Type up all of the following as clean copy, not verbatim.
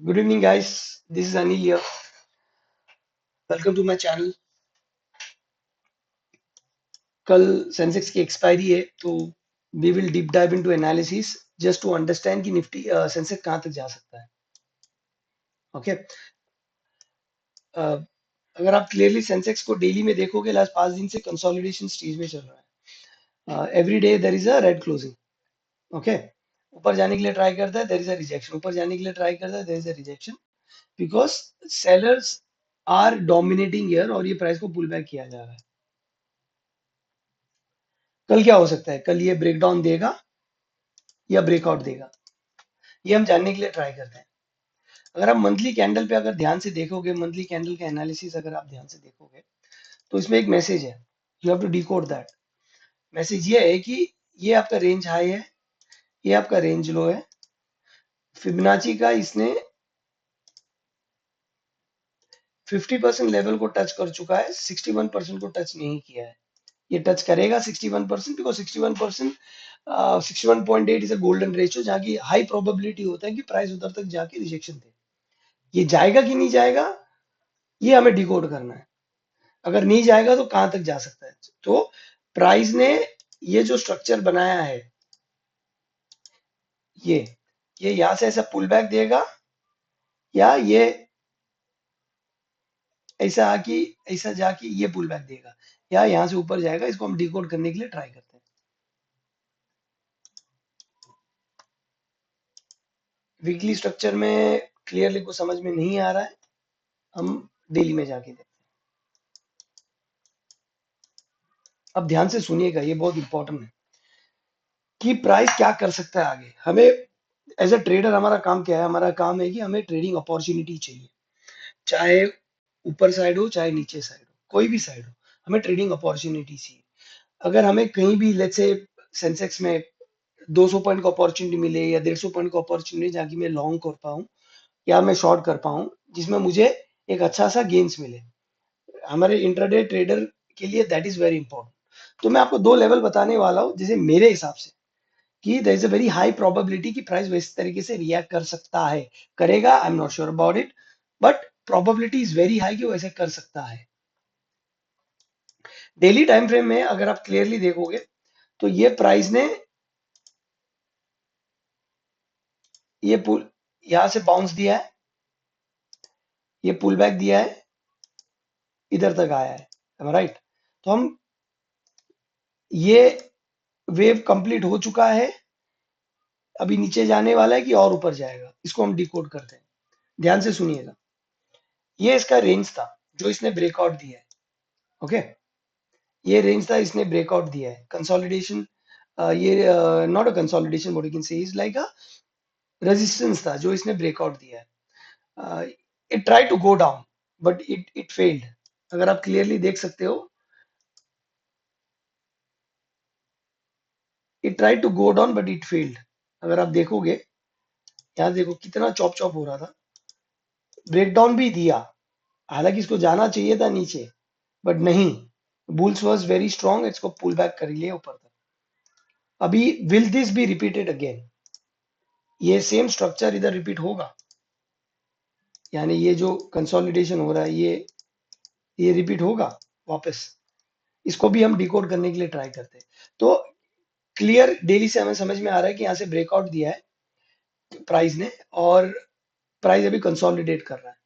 Good evening, guys. This is Anil here. Welcome to my channel. कल सेंसेक्स की expiry है तो we will deep dive into analysis just to understand कि निफ्टी सेंसेक्स कहाँ तक जा सकता है. ओके. अगर आप क्लियरली सेंसेक्स को डेली में देखोगे लास्ट 5 दिन से कंसोलिडेशन स्टेज में चल रहा है. Every day there is a red closing. Okay. ऊपर जाने के लिए ट्राई करता है, देयर इज अ रिजेक्शन. ऊपर जाने के लिए ट्राई करता है, there is a rejection. Because sellers are dominating here और ये प्राइस को पुल बैक किया जा रहा है. कल क्या हो सकता है? कल ये ब्रेकडाउन देगा या ब्रेकआउट देगा, ये हम जानने के लिए ट्राई करते हैं. अगर आप मंथली कैंडल पे अगर ध्यान से देखोगे, मंथली कैंडल का एनालिसिस अगर आप ध्यान से देखोगे तो इसमें एक मैसेज है. You have to decode that. Message ये है कि ये आपका रेंज हाई है, ये आपका रेंज लो है. फिबोनाची का इसने 50% लेवल को टच कर चुका है, 61% को टच नहीं किया है. ये टच करेगा 61% because 61%, 61.8 is a golden ratio जहाँ की हाई प्रोबेबिलिटी होता है कि प्राइस उधर तक जाके रिजेक्शन दे. ये जाएगा कि नहीं जाएगा, ये हमें डिकोड करना है. अगर नहीं जाएगा तो कहां तक जा सकता है. तो प्राइस ने ये जो स्ट्रक्चर बनाया है, ये ये यहां से ऐसा पुल बैक देगा या ये ऐसा आके ऐसा जाके ये पुल बैक देगा या यहां से ऊपर जाएगा. इसको हम डिकोड करने के लिए ट्राई करते हैं. वीकली स्ट्रक्चर में क्लियरली कुछ समझ में नहीं आ रहा है. हम डेली में जाके देखते हैं. अब ध्यान से सुनिएगा, ये बहुत इंपॉर्टेंट है कि प्राइस क्या कर सकता है आगे. हमें एज अ ट्रेडर हमारा काम क्या है? हमारा काम है कि हमें ट्रेडिंग अपॉर्चुनिटी चाहिए, चाहे ऊपर साइड हो चाहे नीचे साइड हो, कोई भी साइड हो, हमें ट्रेडिंग अपॉर्चुनिटी चाहिए. अगर हमें कहीं भी लेट्स से सेंसेक्स में 200 पॉइंट का अपॉर्चुनिटी मिले या 150 पॉइंट का अपॉर्चुनिटी जहाँ की मैं लॉन्ग कर पाऊँ या मैं शॉर्ट कर पाऊँ, जिसमें मुझे एक अच्छा सा गेन्स मिले, हमारे इंट्राडे ट्रेडर के लिए दैट इज वेरी इंपॉर्टेंट. तो मैं आपको दो लेवल बताने वाला हूँ जैसे मेरे हिसाब से कि there is a very high probability कि प्राइस वैसे तरीके से रिएक्ट कर सकता है. करेगा, I am not sure about it, but probability is very high कि वो ऐसे कर सकता है. डेली टाइम फ्रेम में अगर आप क्लियरली देखोगे तो ये प्राइस ने ये पुल यहां से बाउंस दिया है, ये पुल बैक दिया है, इधर तक आया है. राइट. तो हम ये वेव कंप्लीट हो चुका है, अभी नीचे जाने वाला है कि और ऊपर जाएगा, इसको हम डिकोड करते हैं. ध्यान से सुनिएगा. ये इसका रेंज था जो इसने ब्रेकआउट दिया है. ओके. ये रेंज था, इसने ब्रेकआउट दिया है. कंसोलिडेशन, ये not a consolidation, what you can say is like a resistance था जो इसने ब्रेकआउट दिया है. It try to go down but it failed. अगर आप क्लियरली देख सकते हो, it try to go down but it failed. अगर आप देखोगे, यहाँ देखो कितना चॉप चॉप हो रहा था. ब्रेकडाउन भी दिया, हालांकि इसको जाना चाहिए था नीचे, बट नहीं. बुल्स वाज वेरी स्ट्रांग, इसको पुल बैक कर लिया ऊपर तक. अभी will this be repeated again? ये सेम स्ट्रक्चर इधर रिपीट होगा, यानी ये जो कंसोलिडेशन हो रहा है ये रिपीट होगा वापस. इसको भी हम डिकोड करने के लिए ट्राई करते हैं. तो क्लियर डेली से हमें समझ में आ रहा है कि यहाँ से ब्रेकआउट दिया है प्राइस ने और प्राइस अभी कंसोलिडेट कर रहा है.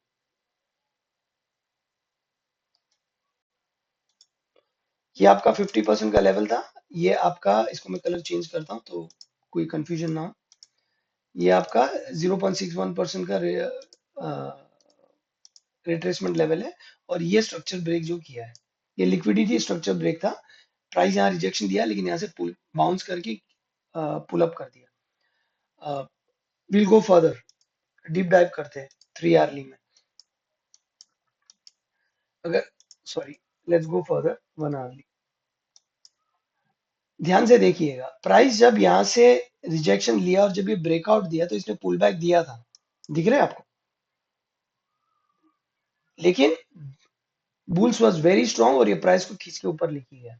ये आपका 50% का लेवल था. ये आपका, इसको मैं कलर चेंज करता हूँ तो कोई कंफ्यूजन ना हो. ये आपका 0.61% का रिट्रेसमेंट लेवल है और ये स्ट्रक्चर ब्रेक जो किया है, ये लिक्विडिटी स्ट्रक्चर ब्रेक था. प्राइस यहाँ रिजेक्शन दिया लेकिन यहाँ से पुल बाउंस करके पुल अप कर दिया. Will go further, deep dive करते हैं 3 आवर्ली में. अगर sorry, let's go further 1 hourly. ध्यान से देखिएगा, प्राइस जब यहाँ से रिजेक्शन लिया और जब ये ब्रेकआउट दिया तो इसने पुल बैक दिया था, दिख रहा है आपको. लेकिन बुल्स वाज वेरी स्ट्रांग और ये प्राइस को खींच के ऊपर लेके गया.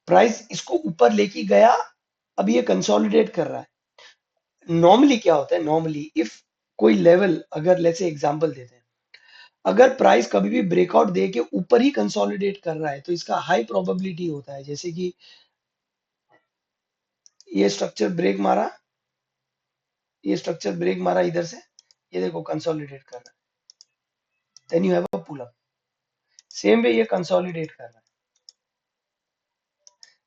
प्राइस इसको ऊपर लेके गया, अब ये कंसोलिडेट कर रहा है. नॉर्मली क्या होता है, नॉर्मली इफ कोई लेवल, अगर लेट्स से एग्जांपल देते हैं, अगर प्राइस कभी भी ब्रेकआउट दे के ऊपर ही कंसोलिडेट कर रहा है तो इसका हाई प्रोबेबिलिटी होता है, जैसे कि ये स्ट्रक्चर ब्रेक मारा, ये स्ट्रक्चर ब्रेक मारा इधर से, ये देखो कंसोलिडेट कर रहा है, then you have a pull up. Same way ये कंसोलिडेट कर रहा है,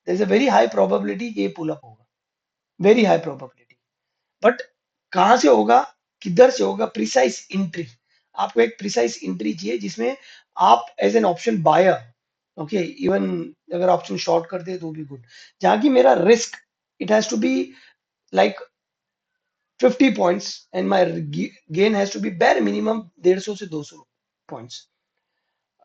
there is a very high probability कि ये पुल अप होगा, वेरी हाई प्रोबेबिलिटी। बट कहां से होगा, किधर से होगा, प्रिसाइज एंट्री। आपको एक प्रिसाइज एंट्री चाहिए जिसमें आप as an option buyer, okay, even अगर ऑप्शन शॉर्ट करते हैं तो भी गुड, जहां की मेरा risk, it has to be like 50 points and my gain has to be bare minimum 150 से 200 पॉइंट्स।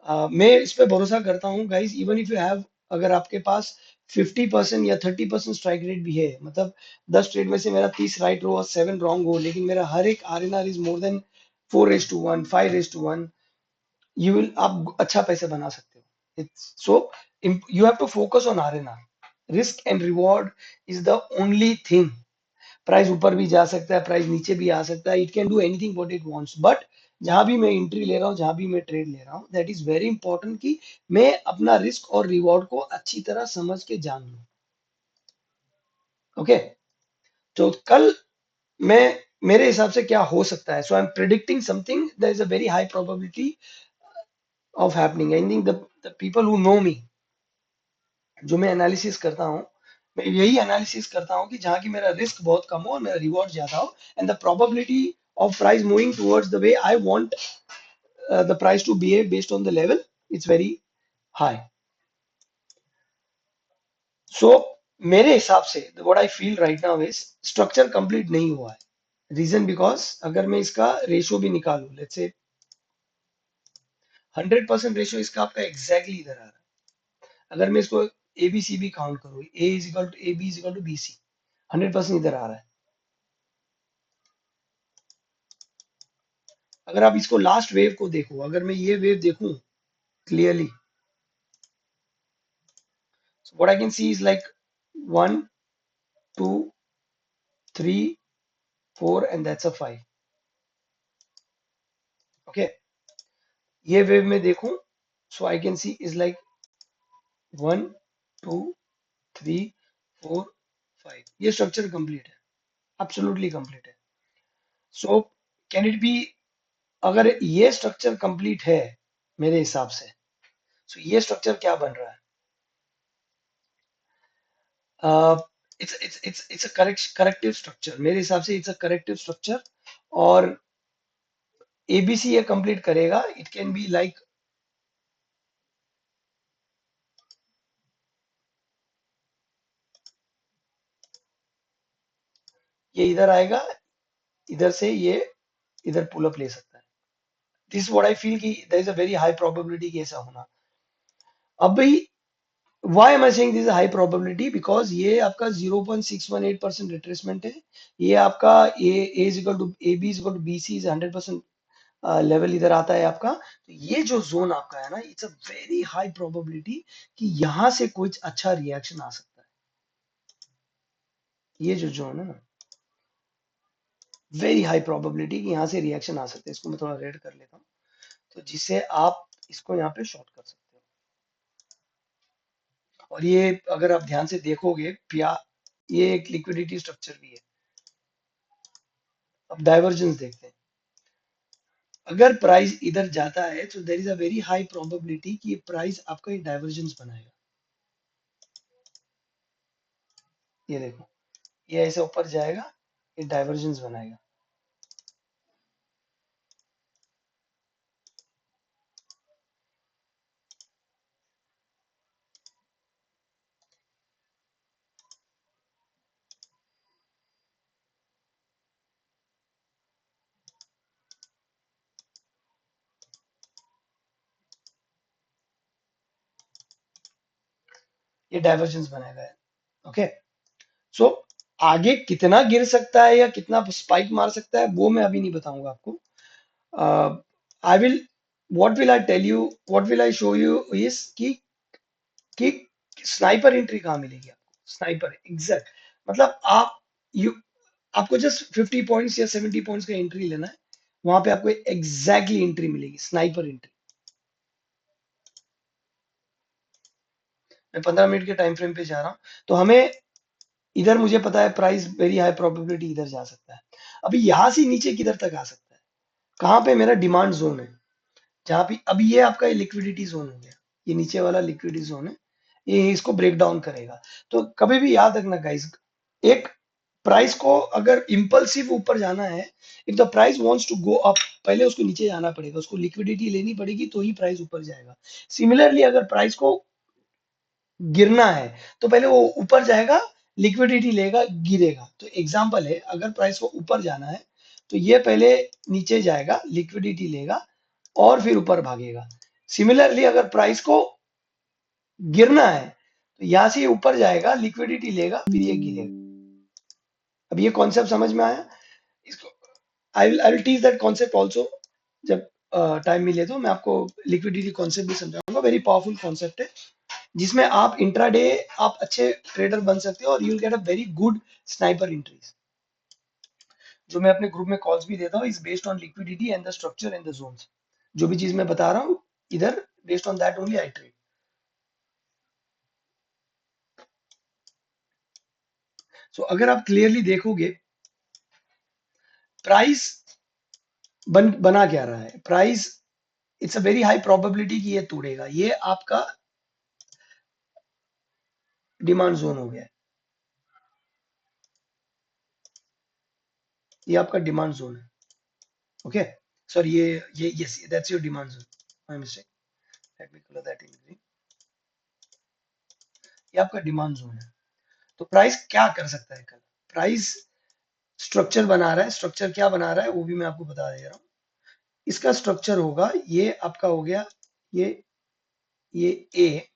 मैं इस पे भरोसा करता हूँ guys, even if you have, अगर आपके पास 50% या 30% स्ट्राइक रेट भी है, मतलब 10 ट्रेड में से मेरा 30 राइट रो और 7 रॉन्ग हो, लेकिन मेरा हर एक RNR is more than 4:1, 5:1, you will, आप अच्छा पैसे बना सकते हो। It's so you have to focus on RNR, risk and reward is the only thing. Price ऊपर भी जा सकता है, प्राइस नीचे भी आ सकता है, it can do anything what it wants, but जहां भी मैं एंट्री ले रहा हूँ, जहां भी मैं ट्रेड ले रहा हूँ, दैट इज वेरी इंपॉर्टेंट कि मैं अपना रिस्क और रिवॉर्ड को अच्छी तरह समझ के जान लूँ। ओके, तो कल मैं, मेरे हिसाब से क्या हो सकता है, so I am predicting something, there is a very high probability of happening. I think the people who know me, जो मैं एनालिसिस करता हूँ, मैं यही एनालिसिस करता हूँ कि जहाँ की मेरा रिस्क बहुत कम हो और मेरा रिवॉर्ड ज्यादा हो, and the probability of price moving towards the way I want the price to behave based on the level, it's very high. So मेरे हिसाब से what I feel right now is structure complete नहीं हुआ है। Reason because अगर मैं इसका ratio भी निकालू, लेट्स से 100% रेशियो इसका आपका एग्जैक्टली इधर आ रहा है। अगर मैं इसको ए बी सी भी काउंट करूँ, A is equal to A B is equal to B C, 100% इधर आ रहा है। अगर आप इसको लास्ट वेव को देखो, अगर मैं ये वेव देखूं clearly, so what I can see is like 1, 2, 3, 4 and that's a 5। Okay, ये वेव में देखूं, so I can see is like 1, 2, 3, 4, 5। ये स्ट्रक्चर कंप्लीट है, एब्सोल्युटली कंप्लीट है। सो कैन इट बी, अगर ये स्ट्रक्चर कंप्लीट है मेरे हिसाब से, सो ये स्ट्रक्चर क्या बन रहा है, इट्स अ करेक्टिव स्ट्रक्चर, मेरे हिसाब से इट्स अ करेक्टिव स्ट्रक्चर। और एबीसी ये कंप्लीट करेगा, इट कैन बी लाइक, ये इधर आएगा, इधर से ये इधर पुल अप ले सकता है। दिस व्हाट आई फील कि there is a very high probability कि ऐसा होना। अब भाई, why am I saying this is a high probability? Because ये आपका 0.618% रिट्रेसमेंट है, ये आपका A is equal to A B is equal to B C is 100% level इधर आता है आपका। तो ये जो जोन आपका है ना, it's a very high probability कि यहाँ से कुछ अच्छा रिएक्शन आ सकता है। ये जो जोन है ना, वेरी हाई प्रोबेबिलिटी कि यहाँ से रिएक्शन आ सकता है। इसको मैं थोड़ा रेड कर लेता हूँ, तो जिससे आप इसको यहाँ पे शॉर्ट कर सकते हो। और ये अगर आप ध्यान से देखोगे, पिया, ये एक लिक्विडिटी स्ट्रक्चर भी है। अब डाइवर्जेंस देखते हैं, अगर प्राइस इधर जाता है तो there is a very high probability कि ये प्राइस आपका ये डाइवर्जेंस बनाएगा। ये देखो, ये ऐसे ऊपर जाएगा, ये डाइवर्जेंस बनाएगा। ये डाइवर्जेंस बनाएगा। ओके, सो आगे कितना गिर सकता है या कितना स्पाइक मार सकता है वो मैं अभी नहीं बताऊंगा आपको। I will, what will I tell you, what will I show you is कि स्नाइपर एंट्री कहाँ मिलेगी आपको, स्नाइपर एग्जैक्ट, मतलब आप, यू, आपको जस्ट 50 पॉइंट्स या 70 पॉइंट्स का एंट्री लेना है, वहां पे आपको एग्जैक्टली एंट्री मिलेगी, स्नाइपर एंट्री। मैं 15 मिनट के टाइम फ्रेम पे जा रहा हूँ। तो हमें इधर, मुझे पता है प्राइस वेरी हाई प्रोबेबिलिटी इधर जा सकता है। अभी यहां से नीचे किधर तक आ सकता है, कहाँ पे मेरा डिमांड जोन है, जहां पे अभी ये आपका लिक्विडिटी जोन हो गया, ये नीचे वाला लिक्विडिटी जोन है, ये इसको ब्रेक डाउन करेगा। तो कभी भी याद रखना गाइस, एक प्राइस को अगर इम्पल्सिव ऊपर जाना है, if the price wants to go up, पहले उसको नीचे जाना पड़ेगा, उसको लिक्विडिटी लेनी पड़ेगी, तो ही प्राइस ऊपर जाएगा। सिमिलरली अगर प्राइस को गिरना है, तो पहले वो ऊपर जाएगा, लिक्विडिटी लेगा, गिरेगा। तो एग्जांपल है, अगर प्राइस को ऊपर जाना है, तो ये पहले नीचे जाएगा, लिक्विडिटी लेगा, और फिर ऊपर भागेगा। सिमिलरली अगर प्राइस को गिरना है, तो यहां से ये ऊपर जाएगा, लिक्विडिटी लेगा, फिर ये गिरेगा। अब ये कॉन्सेप्ट समझ में आया? इसको I will teach that concept also, जब टाइम मिले तो मैं आपको लिक्विडिटी कॉन्सेप्ट भी समझाऊंगा। वेरी पावरफुल कॉन्सेप्ट है, जिसमें आप इंट्राडे आप अच्छे ट्रेडर बन सकते हो, और you will get a very good sniper entries. जो मैं अपने ग्रुप में कॉल्स भी देता हूँ, is based on liquidity and the structure and the zones. जो भी चीज मैं बता रहा हूँ इधर, based on that only I trade. So अगर आप क्लियरली देखोगे, प्राइस बना क्या रहा है, price it's a very high probability कि ये तोड़ेगा। ये आपका डिमांड जोन हो गया है, ये आपका डिमांड जोन है। ओके, सॉरी, ये yes, that's your demand zone, my mistake, let me colour that in green. ये आपका डिमांड जोन है। तो प्राइस क्या कर सकता है कल? प्राइस स्ट्रक्चर बना रहा है, स्ट्रक्चर क्या बना रहा है वो भी मैं आपको बता दे रहा हूँ। इसका स्ट्रक्चर होगा, ये आपका हो गया, ये ये ए,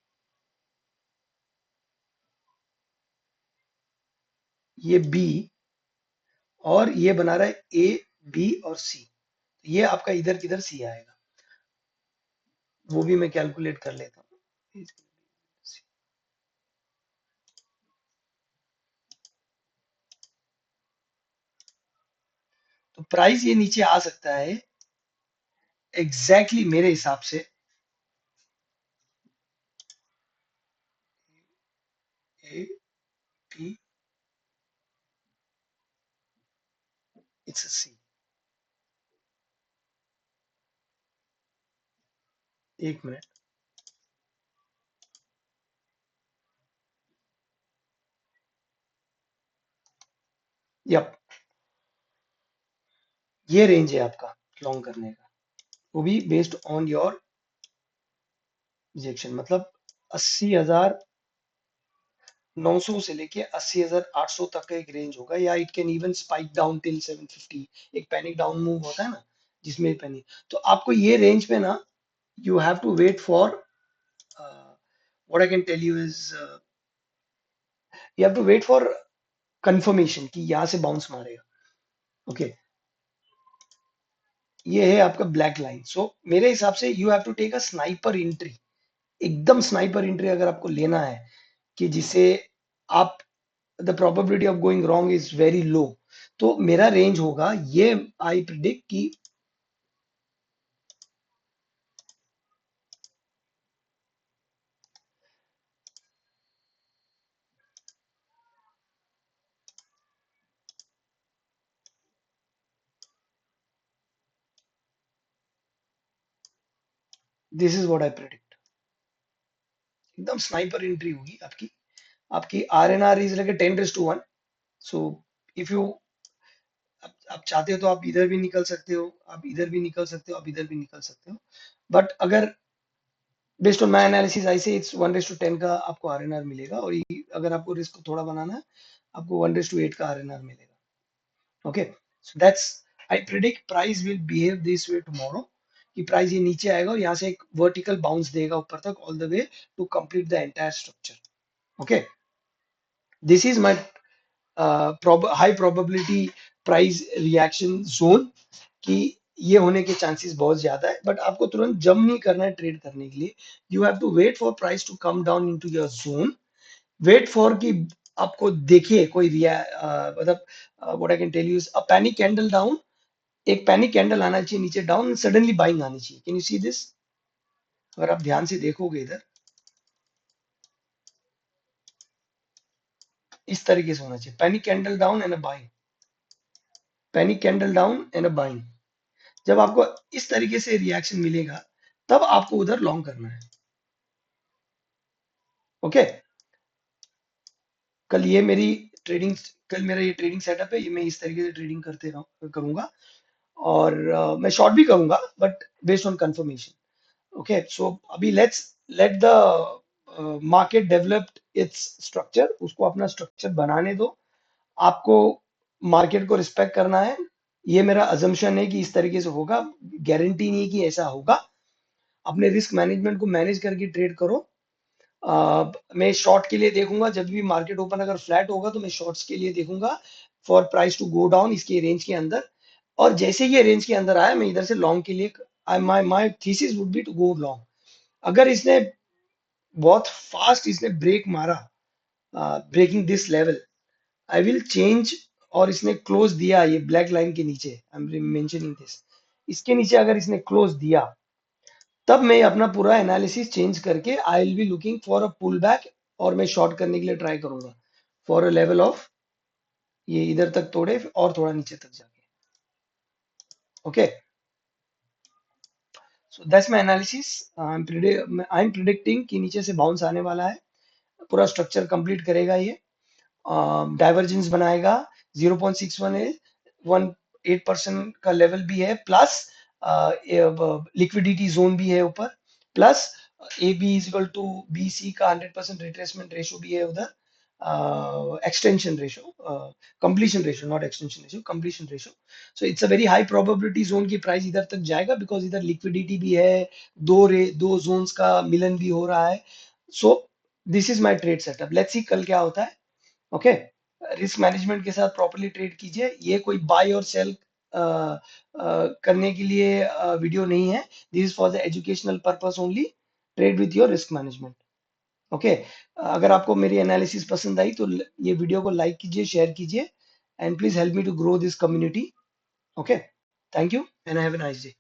ये बी, और ये बना रहा है ए, बी और सी। ये आपका इधर किधर सी आएगा, वो भी मैं कैलकुलेट कर लेता हूँ। तो प्राइस ये नीचे आ सकता है एग्जैक्टली मेरे हिसाब से, ए, बी, इट्स सी। एक मिनट, यप, ये रेंज है आपका लॉन्ग करने का, वो भी बेस्ड ऑन योर रिजेक्शन। मतलब 80,900 से लेके 80,800 तक का एक रेंज होगा, या it can even spike down till 750। एक पैनिक डाउन मूव होता है ना, जिसमें पैनिक, तो आपको ये रेंज पे ना, you have to wait for, what I can tell you is, you have to wait for confirmation कि यहाँ से बाउंस मारेगा। ओके okay, ये है आपका ब्लैक लाइन। सो मेरे हिसाब से you have to take a sniper entry, एकदम स्नाइपर एंट्री अगर आपको लेना है, कि जिसे आप, the probability of going wrong is very low, तो मेरा रेंज होगा ये, आई प्रिडिक्ट कि this is what I predict, एकदम स्नाइपर एंट्री होगी आपकी। आपकी R N R is like 10:1। So if you, आप चाहते हो तो आप इधर भी निकल सकते हो, आप इधर भी निकल सकते हो, आप इधर भी निकल सकते हो, बट अगर बेस्ड ऑन माई एनालिसिस ऐसे इट्स 1:10 का आपको आरएनआर मिलेगा। और अगर आपको रिस्क थोड़ा बनाना है, आपको 1:8 का आरएनआर मिलेगा। Okay, so that's, I predict price will behave this way tomorrow, कि प्राइस ये नीचे आएगा और यहाँ से एक वर्टिकल बाउंस देगा ऊपर तक, all the way to complete the entire structure. Okay, this is my high probability price reaction zone, कि ये होने के चांसेस बहुत ज्यादा है, बट आपको तुरंत जंप नहीं करना है ट्रेड करने के लिए। You have to wait for price to come down into your zone, wait for कि आपको देखिए कोई रिया मतलब what I can tell you is a panic candle down, एक पैनिक कैंडल आना चाहिए नीचे डाउन, सडनली बाइंग आनी चाहिए। Can you see this? अगर आप ध्यान से देखोगे इधर, इस तरीके से होना चाहिए, panic candle down and a buying, panic candle down and a buying. जब आपको इस तरीके से रिएक्शन मिलेगा, तब आपको उधर लॉन्ग करना है। ओके, कल ये मेरी ट्रेडिंग, कल मेरा ये ट्रेडिंग सेटअप है, ये मैं इस तरीके से ट्रेडिंग करूंगा। और मैं शॉर्ट भी करूंगा, but based on confirmation. Okay, so अभी let's let the market develop its structure, उसको अपना स्ट्रक्चर बनाने दो। आपको मार्केट को रिस्पेक्ट करना है। ये मेरा अजम्पशन है कि इस तरीके से होगा, गारंटी नहीं है कि ऐसा होगा। अपने रिस्क मैनेजमेंट को मैनेज करके ट्रेड करो। मैं शॉर्ट के लिए देखूंगा, जब भी मार्केट ओपन अगर फ्लैट होगा तो मैं शॉर्ट्स के लिए देखूंगा for price to go down इसके रेंज के अंदर। और जैसे ये रेंज के अंदर आया, मैं इधर से लॉन्ग के लिए, my my thesis would be to go long. अगर इसने बहुत फास्ट इसने ब्रेक मारा, breaking this level, I will change. और इसने क्लोज दिया ये ब्लैक लाइन के नीचे, आई एम मेंशनिंग दिस, इसके नीचे अगर इसने क्लोज दिया, तब मैं अपना पूरा एनालिसिस चेंज करके I will be looking for a pull back, और मैं शॉर्ट करने के लिए ट्राई करूंगा फॉर अ लेवल ऑफ, ये इधर तक तोड़े और थोड़ा नीचे तक जाके। Okay, so that's my analysis. I am predicting कि नीचे से बाउंस आने वाला है, पूरा स्ट्रक्चर कंप्लीट करेगा ये, डाइवर्जेंस बनाएगा। 0.61 है, 1.8% का लेवल भी है, प्लस लिक्विडिटी जोन भी है ऊपर, plus A B is equal to B C का 100% रिट्रेसमेंट रेशो भी है उधर, extension ratio, completion ratio, not extension ratio, completion ratio. So it's a very high probability zone की प्राइस इधर तक जाएगा, बिकॉज इधर लिक्विडिटी भी है, दो जोन्स का मिलन भी हो रहा है। So this is my trade setup, let's see कल क्या होता है। ओके, रिस्क मैनेजमेंट के साथ प्रॉपर्ली ट्रेड कीजिए, ये कोई बाय और सेल करने के लिए वीडियो नहीं है, this is for the educational purpose only. Trade with your risk management. Okay, अगर आपको मेरी एनालिसिस पसंद आई तो ये वीडियो को लाइक कीजिए, शेयर कीजिए, and please help me to grow this community. Okay, thank you and have a nice day.